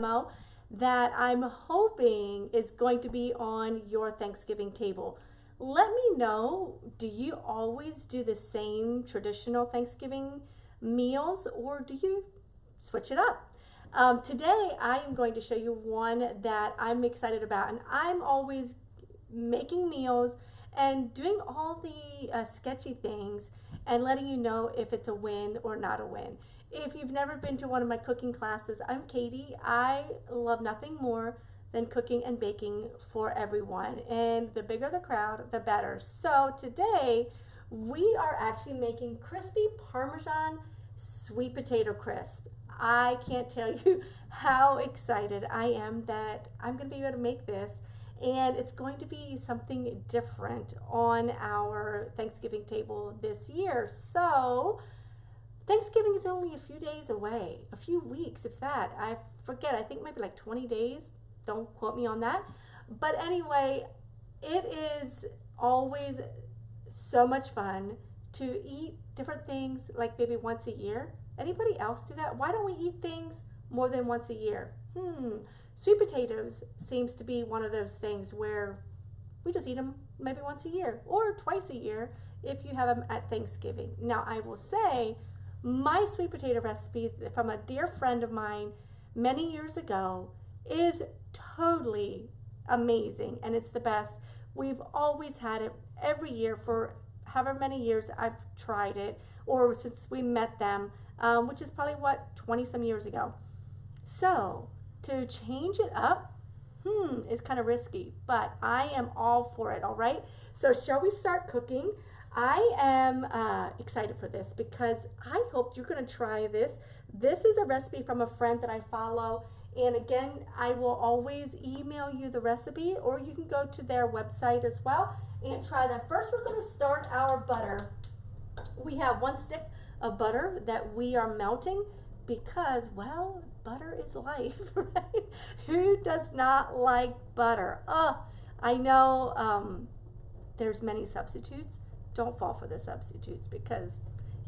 demo that I'm hoping is going to be on your Thanksgiving table. Let me know, do you always do the same traditional Thanksgiving meals or do you switch it up? Today I am going to show you one that I'm excited about, and I'm always making meals and doing all the sketchy things and letting you know if it's a win or not a win. If you've never been to one of my cooking classes, I'm Katie. I love nothing more than cooking and baking for everyone. And the bigger the crowd, the better. So today we are actually making crispy Parmesan sweet potato crisp. I can't tell you how excited I am that I'm going to be able to make this. And it's going to be something different on our Thanksgiving table this year. So Thanksgiving is only a few days away, a few weeks, if that. I forget, I think maybe like 20 days. Don't quote me on that. But anyway, it is always so much fun to eat different things like maybe once a year. Anybody else do that? Why don't we eat things more than once a year? Sweet potatoes seems to be one of those things where we just eat them maybe once a year or twice a year if you have them at Thanksgiving. Now, I will say, my sweet potato recipe from a dear friend of mine many years ago is totally amazing, and it's the best. We've always had it every year for however many years I've tried it, or since we met them, which is probably what, 20 some years ago. So to change it up is kind of risky, but I am all for it. All right, so shall we start cooking? I am excited for this because I hope you're going to try this. This is a recipe from a friend that I follow. And again, I will always email you the recipe, or you can go to their website as well and try that. First, we're going to start our butter. We have 1 stick of butter that we are melting because, well, butter is life, right? Who does not like butter? Oh, I know there's many substitutes. Don't fall for the substitutes because,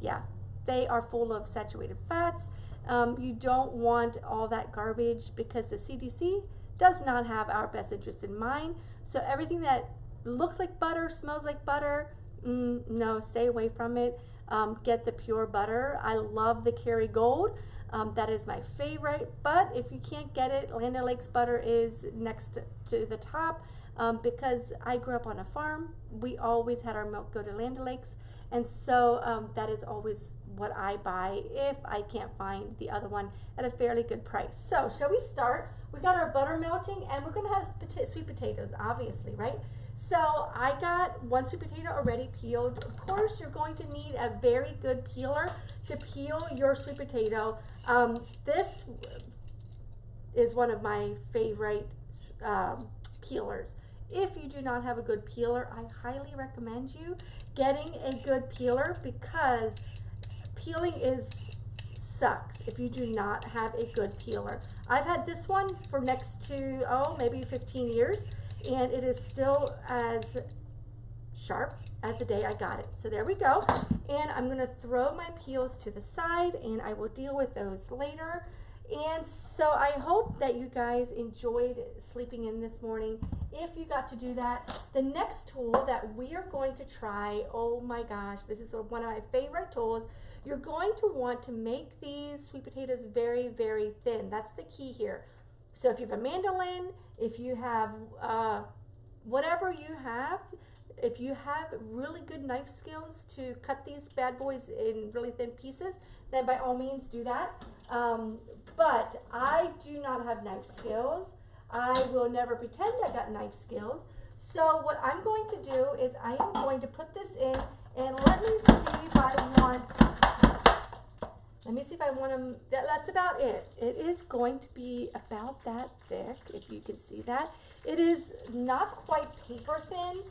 yeah, they are full of saturated fats. You don't want all that garbage because the CDC does not have our best interest in mind. So everything that looks like butter, smells like butter, no, stay away from it. Get the pure butter. I love the Kerrygold. That is my favorite. But if you can't get it, Land O'Lakes butter is next to the top. Because I grew up on a farm, we always had our milk go to Land O'Lakes, and so that is always what I buy if I can't find the other one at a fairly good price. So shall we start? We got our butter melting, and we're going to have sweet potatoes, obviously, right? So I got 1 sweet potato already peeled. Of course, you're going to need a very good peeler to peel your sweet potato. This is one of my favorite peelers. If you do not have a good peeler, I highly recommend you getting a good peeler because peeling sucks if you do not have a good peeler. I've had this one for next to, maybe 15 years, and it is still as sharp as the day I got it. So there we go. And I'm going to throw my peels to the side, and I will deal with those later. And so I hope that you guys enjoyed sleeping in this morning. If you got to do that, the next tool that we are going to try, oh my gosh, this is one of my favorite tools. You're going to want to make these sweet potatoes very, very thin. That's the key here. So if you have a mandolin, if you have whatever you have, if you have really good knife skills to cut these bad boys in really thin pieces, then by all means do that. But I do not have knife skills. I will never pretend I got knife skills. So what I'm going to do is I am going to put this in, and let me see if I want them, that's about it. It is going to be about that thick, if you can see that. It is not quite paper thin.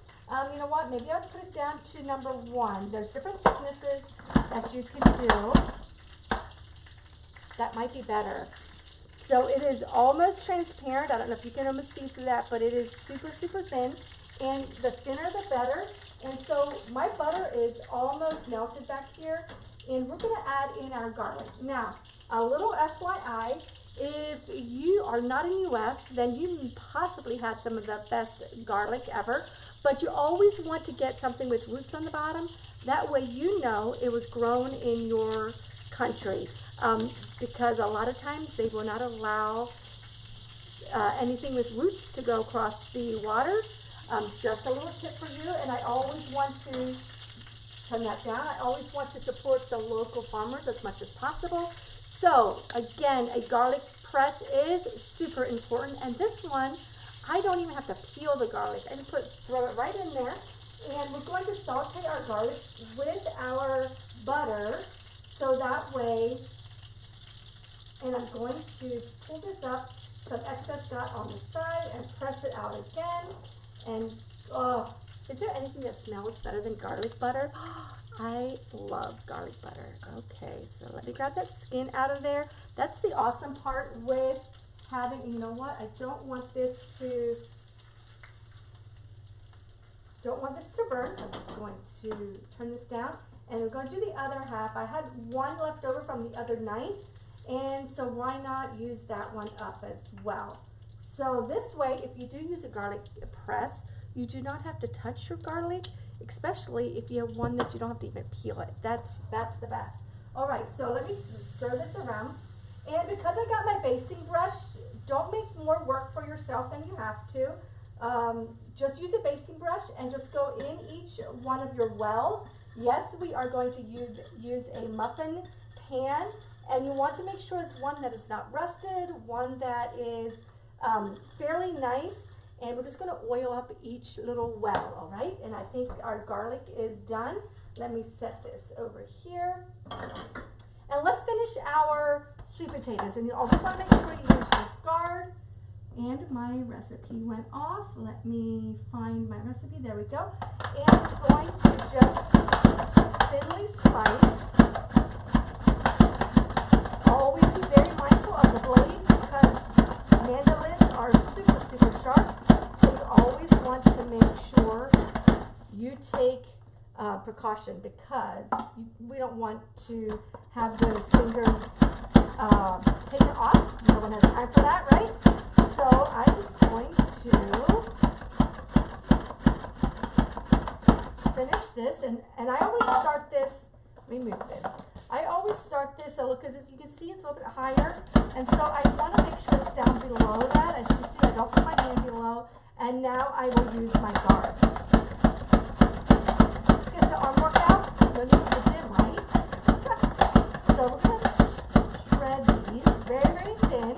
You know what, maybe I'll put it down to number 1. There's different thicknesses that you can do. That might be better. So it is almost transparent. I don't know if you can almost see through that, but it is super, super thin. And the thinner, the better. And so my butter is almost melted back here. And we're going to add in our garlic. Now, a little FYI, If you are not in the US, then you possibly have some of the best garlic ever, but you always want to get something with roots on the bottom. That way you know it was grown in your country, because a lot of times they will not allow anything with roots to go across the waters. Just a little tip for you, and I always want to turn that down. I always want to support the local farmers as much as possible. So again, a garlic press is super important, and this one, I don't even have to peel the garlic. I can throw it right in there, and we're going to saute our garlic with our butter, so that way, and I'm going to pull this up, some excess got on the side, and press it out again, and oh, is there anything that smells better than garlic butter? I love garlic butter. Okay, so let me grab that skin out of there. That's the awesome part with having, you know what, I don't want this to burn, so I'm just going to turn this down, and we're going to do the other half. I had one left over from the other night, and so why not use that one up as well? So this way, if you do use a garlic press, you do not have to touch your garlic, especially if you have one that you don't have to even peel it. That's the best. All right, so let me stir this around. And because I got my basting brush, don't make more work for yourself than you have to. Just use a basting brush and just go in each one of your wells. Yes, we are going to use a muffin pan, and you want to make sure it's one that is not rusted, one that is fairly nice. And we're just going to oil up each little well, all right? And I think our garlic is done. Let me set this over here. And let's finish our sweet potatoes. And you always want to make sure you use your guard. And my recipe went off. Let me find my recipe. There we go. And I'm going to just thinly slice. Always be very mindful of the blade because mandolins are super, super sharp. Always want to make sure you take precaution because we don't want to have those fingers taken off. No one has time for that, right? So I'm just going to finish this, and I always start this. Let me move this. I always start this because as you can see, it's a little bit higher, and so I want to make sure it's down below that. As you can see, I don't put my hand below. And now I will use my guard. Let's get the arm work out. No need for the gym, right? So we're going to shred these very, very thin.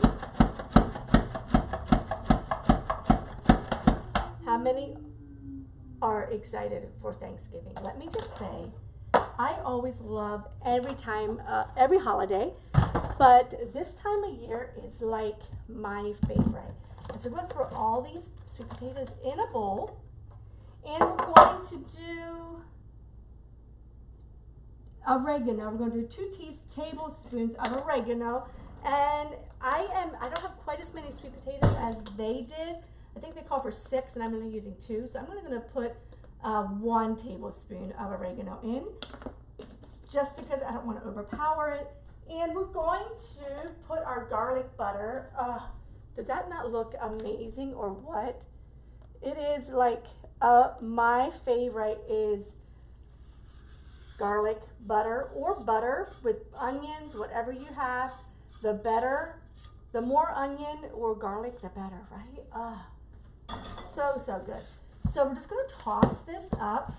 How many are excited for Thanksgiving? Let me just say, I always love every holiday, but this time of year is like my favorite. So we're going to throw all these sweet potatoes in a bowl, and we're going to do oregano. We're going to do 2 tablespoons of oregano, and I don't have quite as many sweet potatoes as they did. I think they call for 6, and I'm only using 2, so I'm only going to put 1 tablespoon of oregano in, just because I don't want to overpower it. And we're going to put our garlic butter. Does that not look amazing or what? It is like my favorite is garlic butter or butter with onions, whatever you have. The better, the more onion or garlic, the better, right? So good. So we're just going to toss this up,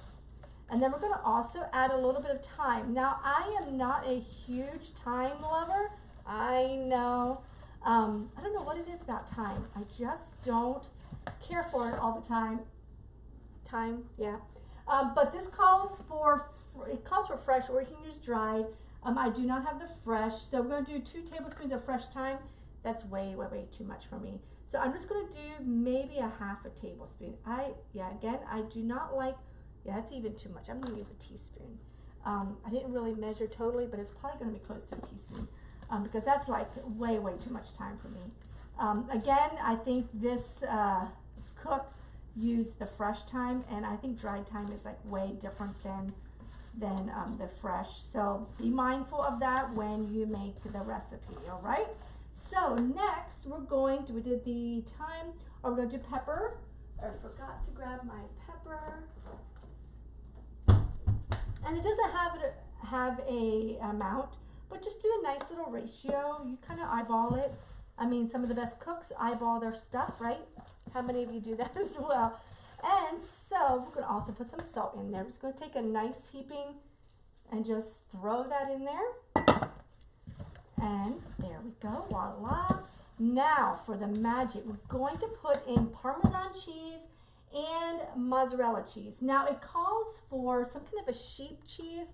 and then we're going to also add a little bit of thyme. Now, I am not a huge thyme lover. I know. I don't know what it is about thyme. I just don't care for it all the time. Thyme, yeah. But this calls for fresh, or you can use dried. I do not have the fresh, so we're going to do 2 tablespoons of fresh thyme. That's way too much for me. So I'm just going to do maybe a half a tablespoon. Again, I do not like, that's even too much. I'm going to use a teaspoon. I didn't really measure totally, but it's probably going to be close to a teaspoon. Because that's like way too much time for me. Again, I think this cook used the fresh thyme, and I think dried thyme is like way different than the fresh. So be mindful of that when you make the recipe, all right? So next we did the thyme, or we're going to do pepper. I forgot to grab my pepper. And it doesn't have a amount, but just do a nice little ratio. You kind of eyeball it. I mean, some of the best cooks eyeball their stuff, right? How many of you do that as well? And so we're going to also put some salt in there. I'm just going to take a nice heaping and just throw that in there. And there we go, voila. Now for the magic, we're going to put in Parmesan cheese and mozzarella cheese. Now it calls for some kind of a sheep cheese.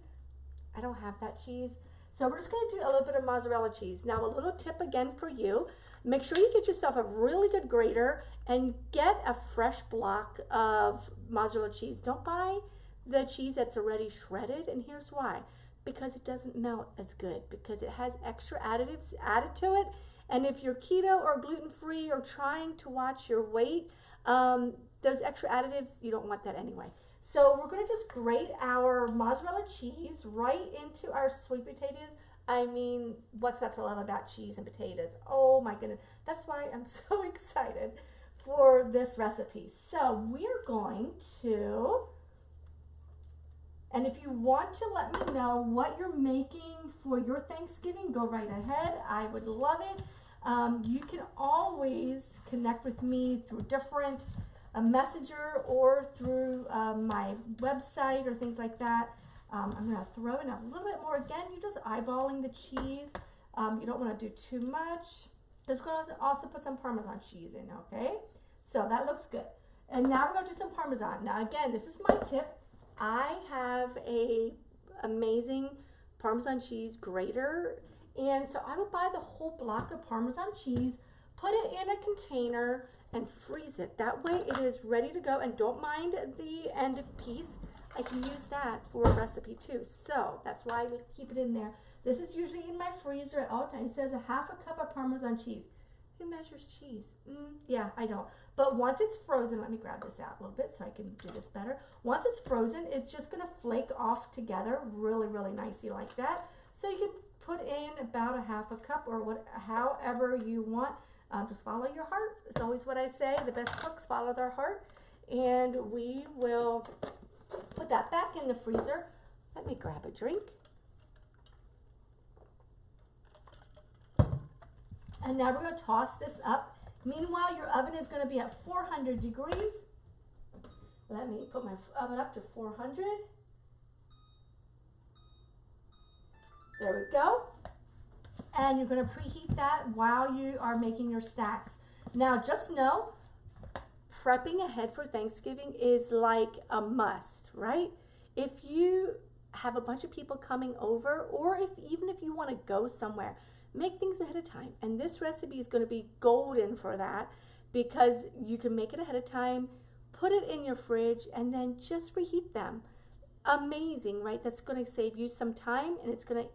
I don't have that cheese. So we're just going to do a little bit of mozzarella cheese. Now a little tip again for you. Make sure you get yourself a really good grater and get a fresh block of mozzarella cheese. Don't buy the cheese that's already shredded, and here's why. Because it doesn't melt as good, because it has extra additives added to it. And if you're keto or gluten-free or trying to watch your weight, those extra additives, you don't want that anyway. So we're going to just grate our mozzarella cheese right into our sweet potatoes. I mean, what's not to love about cheese and potatoes? Oh my goodness. That's why I'm so excited for this recipe. So we're going to, and if you want to let me know what you're making for your Thanksgiving, go right ahead. I would love it. You can always connect with me through different messenger or through my website or things like that. I'm going to throw in a little bit more. Again, you're just eyeballing the cheese. You don't want to do too much. Just going to also put some Parmesan cheese in, okay? So that looks good. And now we're going to do some Parmesan. Now again, this is my tip. I have a amazing Parmesan cheese grater, and so I would buy the whole block of Parmesan cheese, put it in a container, and freeze it. That way it is ready to go, and don't mind the end piece. I can use that for a recipe too. So that's why I would keep it in there. This is usually in my freezer at all times. It says a half a cup of Parmesan cheese. Who measures cheese? Yeah, I don't. But once it's frozen, let me grab this out a little bit so I can do this better. Once it's frozen, it's just gonna flake off together really, really nicely like that. So you can put in about a half a cup or however you want. Just follow your heart. It's always what I say. The best cooks follow their heart. And we will put that back in the freezer. Let me grab a drink. And now we're going to toss this up. Meanwhile, your oven is going to be at 400 degrees. Let me put my oven up to 400. There we go. And you're going to preheat that while you are making your stacks. Now, just know, prepping ahead for Thanksgiving is like a must, right? If you have a bunch of people coming over, or even if you want to go somewhere, make things ahead of time. And this recipe is going to be golden for that, because you can make it ahead of time, put it in your fridge, and then just reheat them. Amazing, right? That's going to save you some time, and it's going to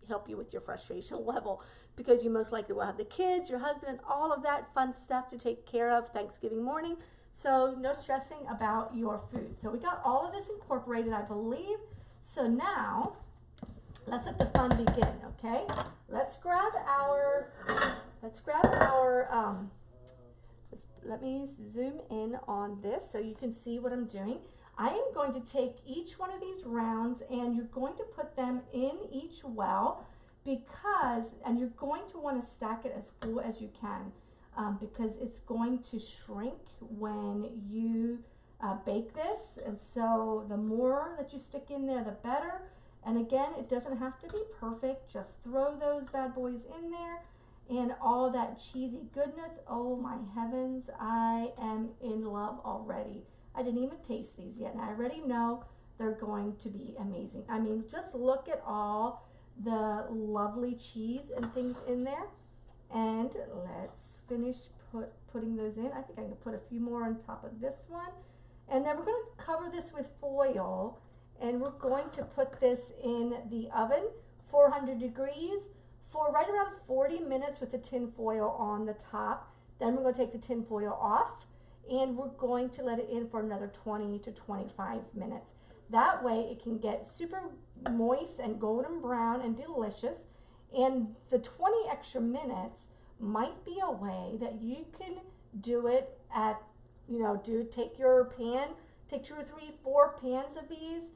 help you with your frustration level, because you most likely will have the kids, your husband, and all of that fun stuff to take care of Thanksgiving morning. So no stressing about your food. So we got all of this incorporated, I believe. So now let's let the fun begin, okay? Let's grab our, let me zoom in on this so you can see what I'm doing. I am going to take each one of these rounds, and you're going to put them in each well, and you're going to want to stack it as full as you can, because it's going to shrink when you bake this. And so the more that you stick in there, the better. And again, it doesn't have to be perfect. Just throw those bad boys in there, and all that cheesy goodness. Oh my heavens, I am in love already. I didn't even taste these yet, and I already know they're going to be amazing. I mean, just look at all the lovely cheese and things in there. And let's finish putting those in. I think I can put a few more on top of this one. And then we're going to cover this with foil, and we're going to put this in the oven, 400 degrees, for right around 40 minutes with the tin foil on the top. Then we're going to take the tin foil off, and we're going to let it in for another 20 to 25 minutes. That way it can get super moist and golden brown and delicious. And the 20 extra minutes might be a way that you can do it at, take your pan, take 2 or 3, 4 pans of these,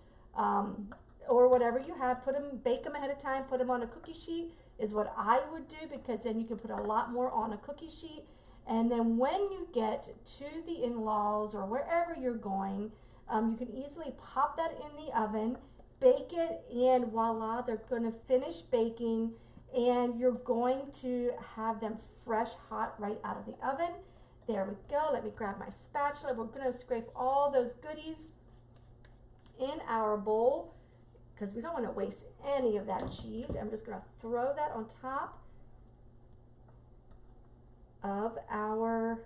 or whatever you have, bake them ahead of time, put them on a cookie sheet is what I would do, because then you can put a lot more on a cookie sheet. And then when you get to the in-laws or wherever you're going, you can easily pop that in the oven, bake it, and voila, they're going to finish baking, and you're going to have them fresh, hot, right out of the oven. There we go. Let me grab my spatula. We're going to scrape all those goodies in our bowl because we don't want to waste any of that cheese. I'm just going to throw that on top of our,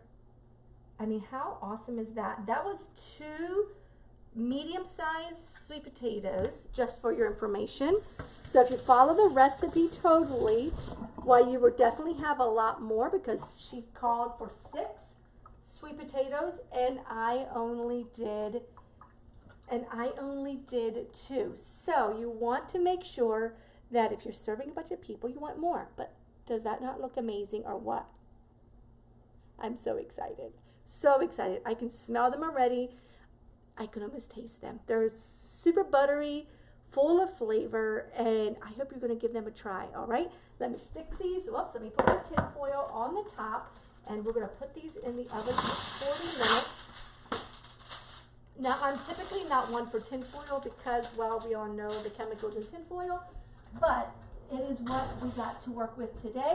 how awesome is that? That was 2 medium-sized sweet potatoes, just for your information. So if you follow the recipe totally, well, you would definitely have a lot more, because she called for 6 sweet potatoes, and I only did 2. So you want to make sure that if you're serving a bunch of people, you want more. But does that not look amazing, or what? I'm so excited. So excited. I can smell them already. I can almost taste them. They're super buttery, full of flavor, and I hope you're going to give them a try, all right? Let me stick these. Whoops, let me put my tin foil on the top, and we're going to put these in the oven for 40 minutes. Now, I'm typically not one for tin foil because, well, we all know the chemicals in tin foil, but it is what we got to work with today.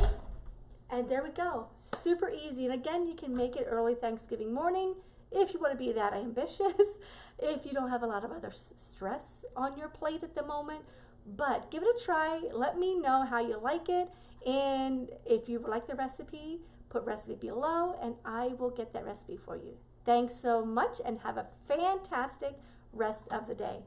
And there we go. Super easy. And again, you can make it early Thanksgiving morning if you want to be that ambitious, if you don't have a lot of other stress on your plate at the moment. But give it a try. Let me know how you like it. And if you like the recipe, put recipe below and I will get that recipe for you. Thanks so much and have a fantastic rest of the day.